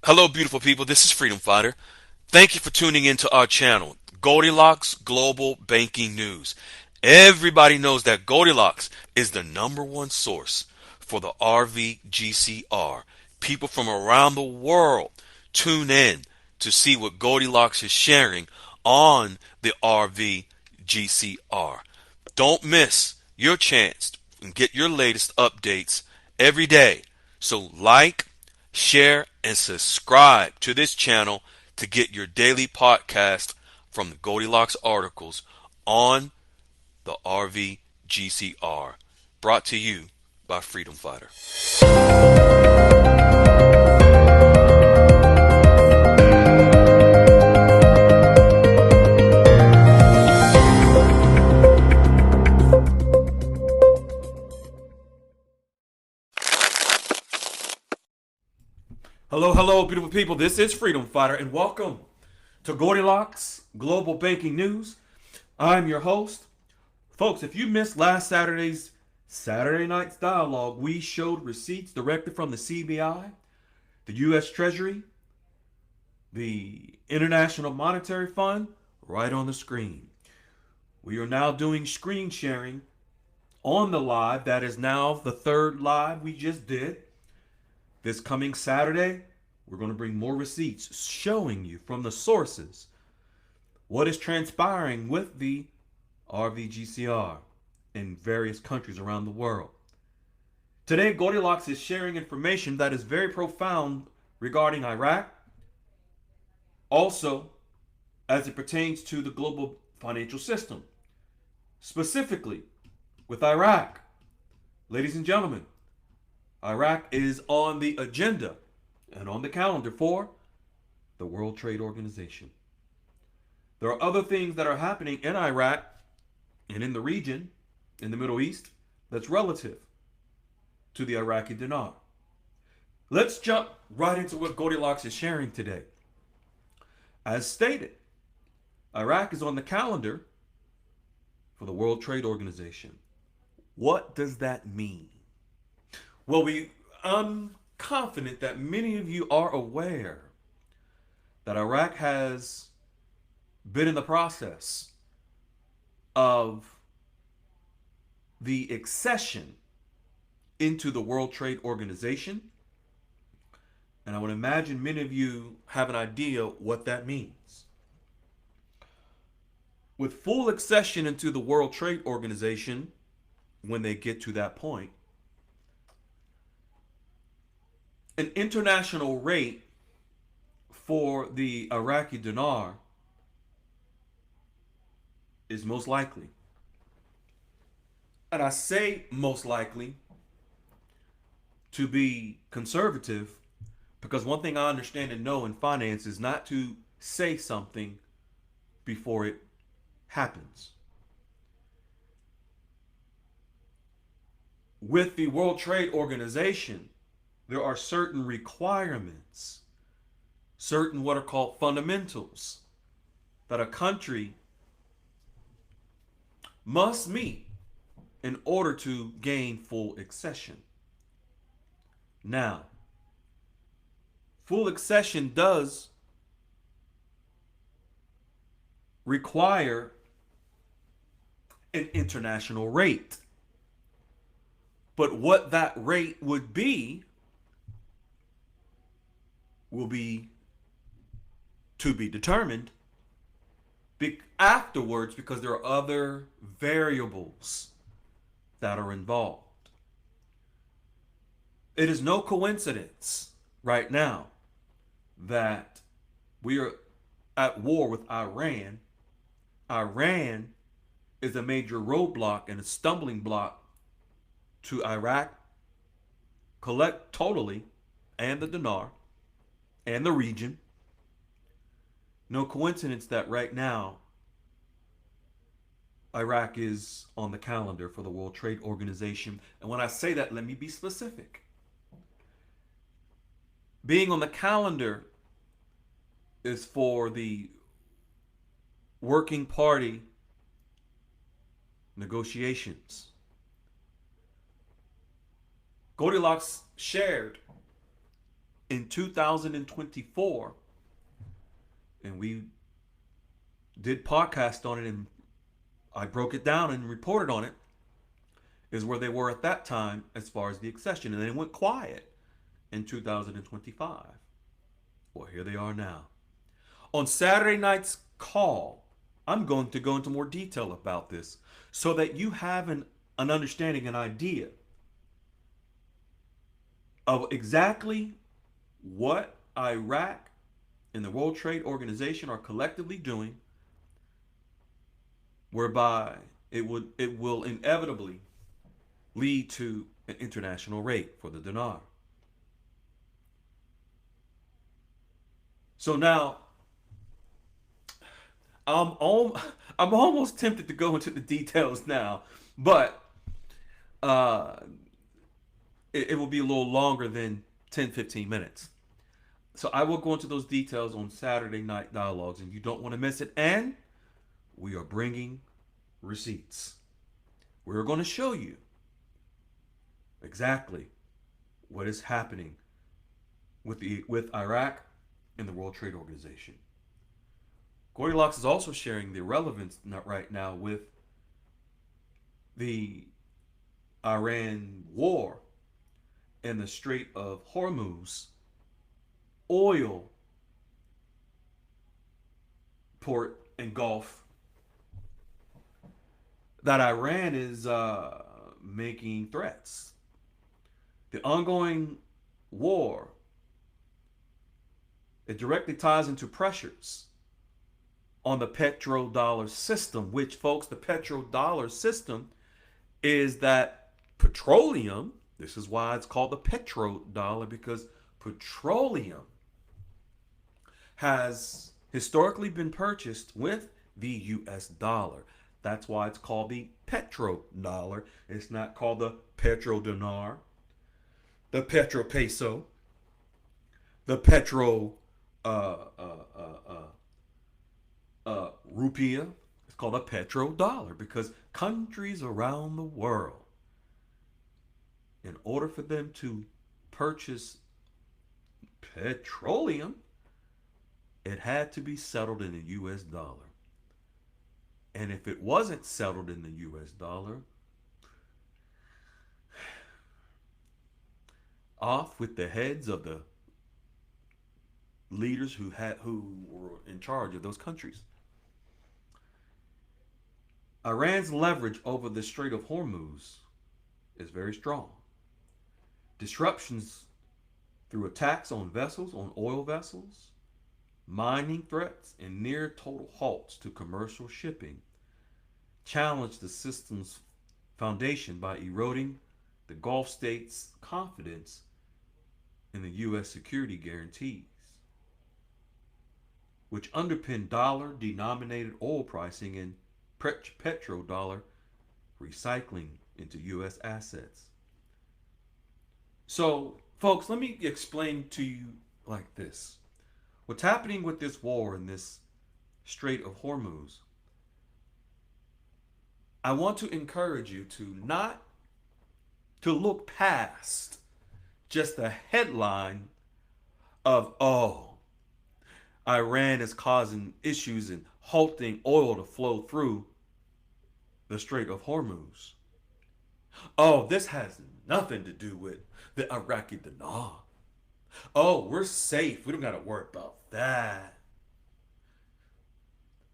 Hello, beautiful people. This is Freedom Fighter. Thank you for tuning into our channel, Goldilocks Global Banking News. Everybody knows that Goldilocks is the number one source for the RVGCR. People from around the world tune in to see what Goldilocks is sharing on the RVGCR. Don't miss your chance and get your latest updates every day. So like, share, and subscribe to this channel to get your daily podcast from the Goldilocks articles on the RVGCR. Brought to you by Freedom Fighter. Hello, hello, beautiful people. This is Freedom Fighter, and welcome to Goldilocks Global Banking News. I'm your host. Folks, if you missed last Saturday's Saturday Night's Dialogue, we showed receipts directly from the CBI, the U.S. Treasury, the International Monetary Fund, right on the screen. We are now doing screen sharing on the live. That is now the third live we just did. This coming Saturday, we're going to bring more receipts showing you from the sources what is transpiring with the RVGCR in various countries around the world. Today, Goldilocks is sharing information that is very profound regarding Iraq, also as it pertains to the global financial system. Specifically, with Iraq, ladies and gentlemen, Iraq is on the agenda and on the calendar for the World Trade Organization. There are other things that are happening in Iraq and in the region, in the Middle East, that's relative to the Iraqi dinar. Let's jump right into what Goldilocks is sharing today. As stated, Iraq is on the calendar for the World Trade Organization. What does that mean? Well, I'm confident that many of you are aware that Iraq has been in the process of the accession into the World Trade Organization. And I would imagine many of you have an idea what that means. With full accession into the World Trade Organization, when they get to that point, an international rate for the Iraqi dinar is most likely. And I say most likely to be conservative because one thing I understand and know in finance is not to say something before it happens. With the World Trade Organization, there are certain requirements, certain what are called fundamentals that a country must meet in order to gain full accession. Now, full accession does require an international rate. But what that rate would be will be to be determined afterwards because there are other variables that are involved. It is no coincidence right now that we are at war with Iran. Iran is a major roadblock and a stumbling block to Iraq, collect totally, and the dinar, and the region. No coincidence that right now Iraq is on the calendar for the World Trade Organization. And when I say that, let me be specific. Being on the calendar is for the working party negotiations. Goldilocks shared in 2024, and we did podcast on it, and I broke it down and reported on it, is where they were at that time as far as the accession. And then it went quiet in 2025. Well, here they are now. On Saturday night's call, I'm going to go into more detail about this so that you have an understanding, an idea of exactly what Iraq and the World Trade Organization are collectively doing, whereby it will inevitably lead to an international rate for the dinar. So now I'm all, I'm almost tempted to go into the details now, but uh, it will be a little longer than 10, 15 minutes. So I will go into those details on Saturday Night Dialogues, and you don't want to miss it. And we are bringing receipts. We're going to show you exactly what is happening with Iraq and the World Trade Organization. Goldilocks is also sharing the relevance right now with the Iran war and the Strait of Hormuz oil port and Gulf that Iran is making threats. The ongoing war, it directly ties into pressures on the petrodollar system, which, folks, the petrodollar system is that petroleum. This is why it's called the petrodollar, because petroleum has historically been purchased with the US dollar. That's why it's called the petrodollar. It's not called the petrodinar, the petropeso, the petro rupiah. It's called a petrodollar because countries around the world, in order for them to purchase petroleum, it had to be settled in the US dollar. And if it wasn't settled in the US dollar, off with the heads of the leaders who were in charge of those countries. Iran's leverage over the Strait of Hormuz is very strong. Disruptions through attacks on vessels, on oil vessels, mining threats, and near total halts to commercial shipping challenge the system's foundation by eroding the Gulf states' confidence in the U.S. security guarantees, which underpin dollar-denominated oil pricing and petrodollar recycling into U.S. assets. So, folks, let me explain to you like this. What's happening with this war in this Strait of Hormuz, I want to encourage you to not to look past just the headline of, oh, Iran is causing issues and halting oil to flow through the Strait of Hormuz. Oh, this has nothing to do with the Iraqi dinar. Oh, we're safe. We don't got to worry about that.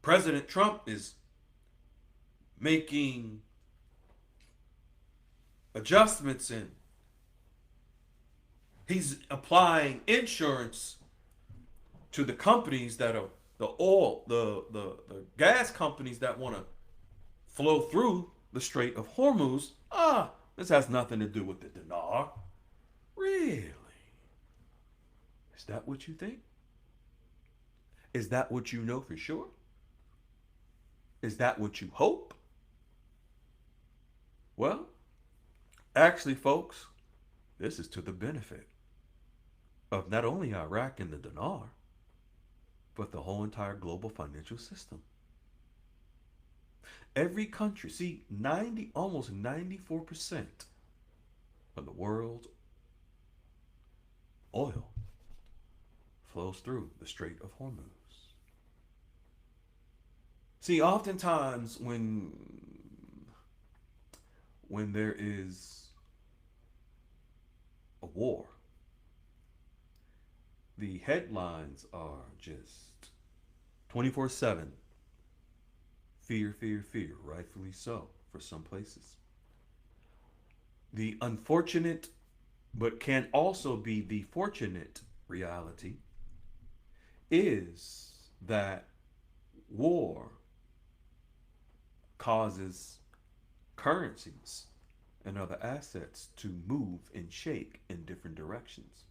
President Trump is making adjustments and he's applying insurance to the companies that are the gas companies that want to flow through the Strait of Hormuz. This has nothing to do with the dinar. Really? Is that what you think? Is that what you know for sure? Is that what you hope? Well, actually, folks, this is to the benefit of not only Iraq and the dinar, but the whole entire global financial system. Every country, see, almost 94% of the world's oil flows through the Strait of Hormuz. See, oftentimes when there is a war, the headlines are just 24/7 fear, fear, fear, rightfully so for some places. The unfortunate, but can also be the fortunate reality is that war causes currencies and other assets to move and shake in different directions.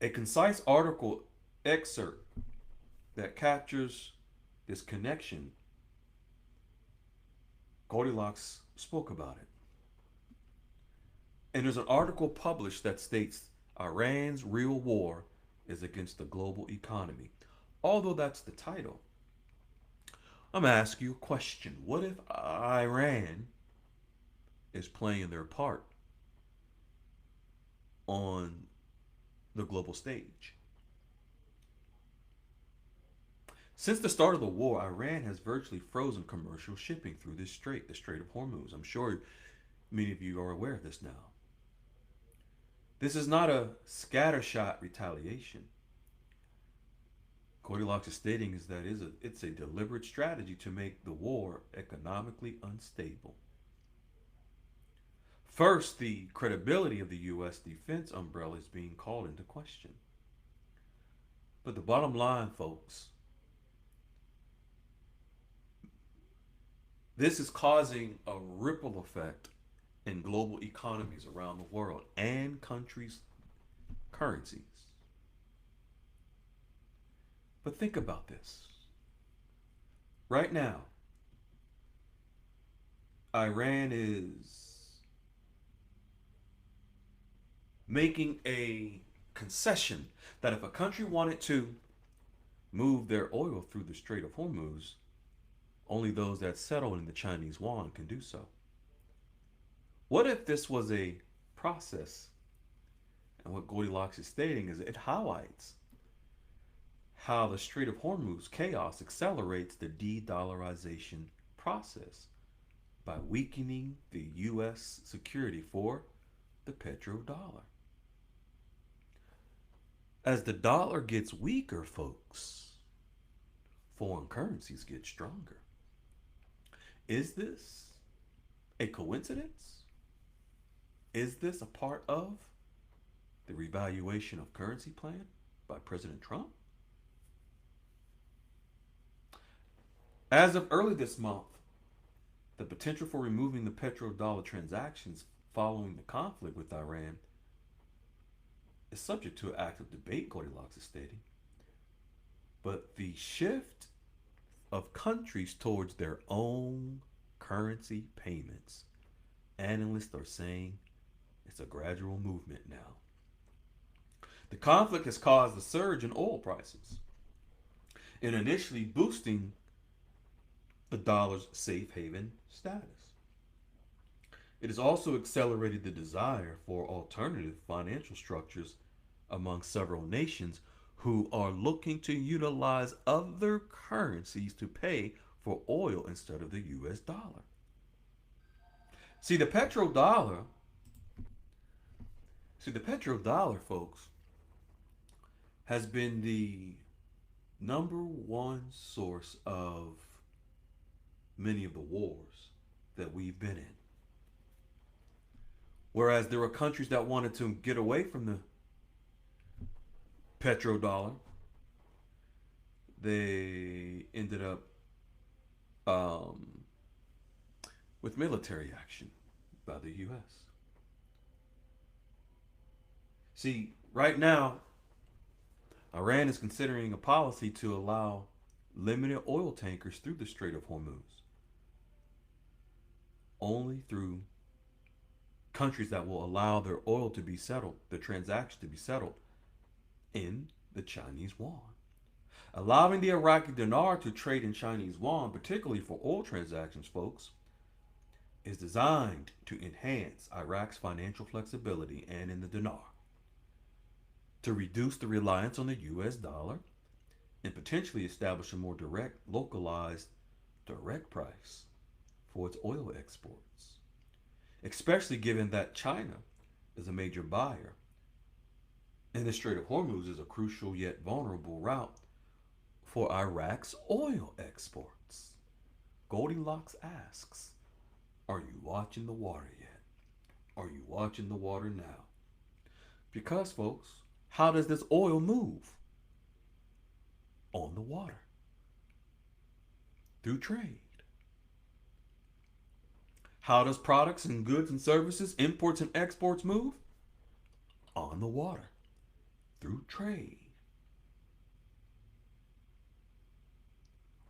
A concise article excerpt that captures this connection, Goldilocks spoke about it. And there's an article published that states Iran's real war is against the global economy. Although that's the title, I'm going to ask you a question. What if Iran is playing their part on the global stage? Since the start of the war, Iran has virtually frozen commercial shipping through this strait, the Strait of Hormuz. I'm sure many of you are aware of this now. This is not a scattershot retaliation. Goldilocks is stating is that it's a deliberate strategy to make the war economically unstable. First, the credibility of the U.S. defense umbrella is being called into question. But the bottom line, folks, this is causing a ripple effect in global economies around the world and countries' currencies. But think about this. Right now, Iran is making a concession that if a country wanted to move their oil through the Strait of Hormuz, only those that settle in the Chinese yuan can do so. What if this was a process? And what Goldilocks is stating is it highlights how the Strait of Hormuz chaos accelerates the de-dollarization process by weakening the U.S. security for the petrodollar. As the dollar gets weaker, folks, foreign currencies get stronger. Is this a coincidence? Is this a part of the revaluation of currency plan by President Trump? As of early this month, the potential for removing the petrodollar transactions following the conflict with Iran is subject to active debate, Goldilocks is stating. But the shift of countries towards their own currency payments, analysts are saying it's a gradual movement now. The conflict has caused a surge in oil prices and initially boosting the dollar's safe haven status. It has also accelerated the desire for alternative financial structures among several nations who are looking to utilize other currencies to pay for oil instead of the US dollar. See, the petrodollar, folks, has been the number one source of many of the wars that we've been in. Whereas there were countries that wanted to get away from the petrodollar, they ended up with military action by the U.S. See, right now, Iran is considering a policy to allow limited oil tankers through the Strait of Hormuz, only through countries that will allow their oil to be settled, the transaction to be settled in the Chinese yuan. Allowing the Iraqi dinar to trade in Chinese yuan, particularly for oil transactions, folks, is designed to enhance Iraq's financial flexibility and in the dinar. to reduce the reliance on the US dollar and potentially establish a more direct, localized, direct price for its oil exports, especially given that China is a major buyer and the Strait of Hormuz is a crucial yet vulnerable route for Iraq's oil exports. Goldilocks asks, are you watching the water yet? Are you watching the water now? Because, folks, how does this oil move? On the water, through trade. How does products and goods and services, imports and exports move? On the water, through trade.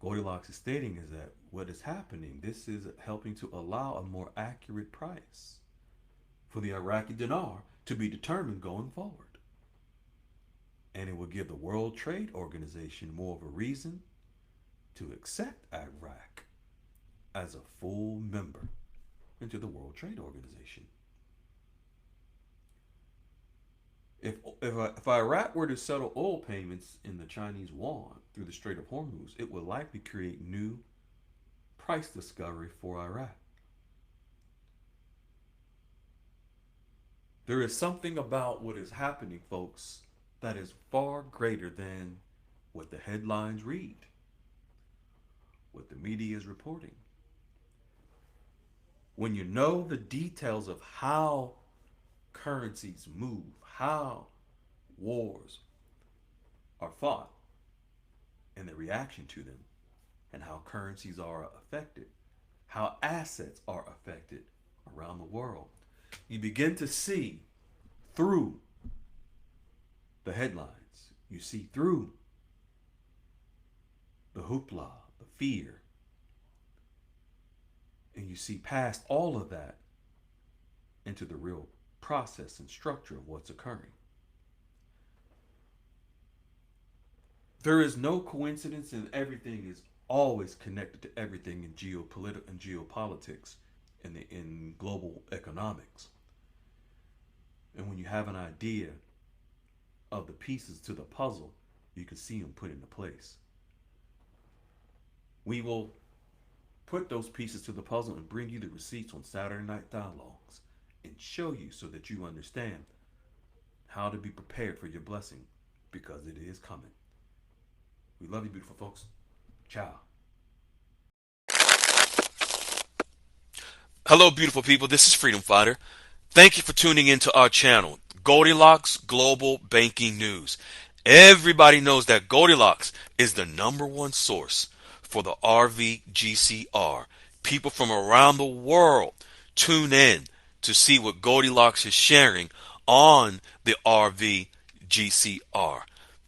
Goldilocks is stating is that what is happening, this is helping to allow a more accurate price for the Iraqi dinar to be determined going forward. And it will give the World Trade Organization more of a reason to accept Iraq as a full member into the World Trade Organization. If Iraq were to settle oil payments in the Chinese yuan through the Strait of Hormuz, it would likely create new price discovery for Iraq. There is something about what is happening, folks, that is far greater than what the headlines read, what the media is reporting. When you know the details of how currencies move, how wars are fought, and the reaction to them, and how currencies are affected, how assets are affected around the world, you begin to see through the headlines. You see through the hoopla, the fear, and you see past all of that into the real process and structure of what's occurring. There is no coincidence, and everything is always connected to everything in geopolitics and in global economics. And when you have an idea of the pieces to the puzzle, you can see them put into place. We will put those pieces to the puzzle and bring you the receipts on Saturday Night Dialogues and show you so that you understand how to be prepared for your blessing, because it is coming. We love you, beautiful folks. Ciao. Hello, beautiful people. This is Freedom Fighter. Thank you for tuning into our channel, Goldilocks Global Banking News. Everybody knows that Goldilocks is the #1 source for the RVGCR. People from around the world tune in to see what Goldilocks is sharing on the RVGCR.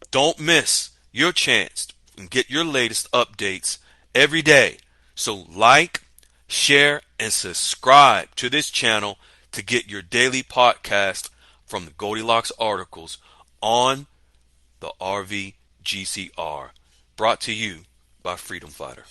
Don't miss your chance and get your latest updates every day. So like, share, and subscribe to this channel to get your daily podcast from the Goldilocks articles on the RVGCR. Brought to you by Freedom Fighter.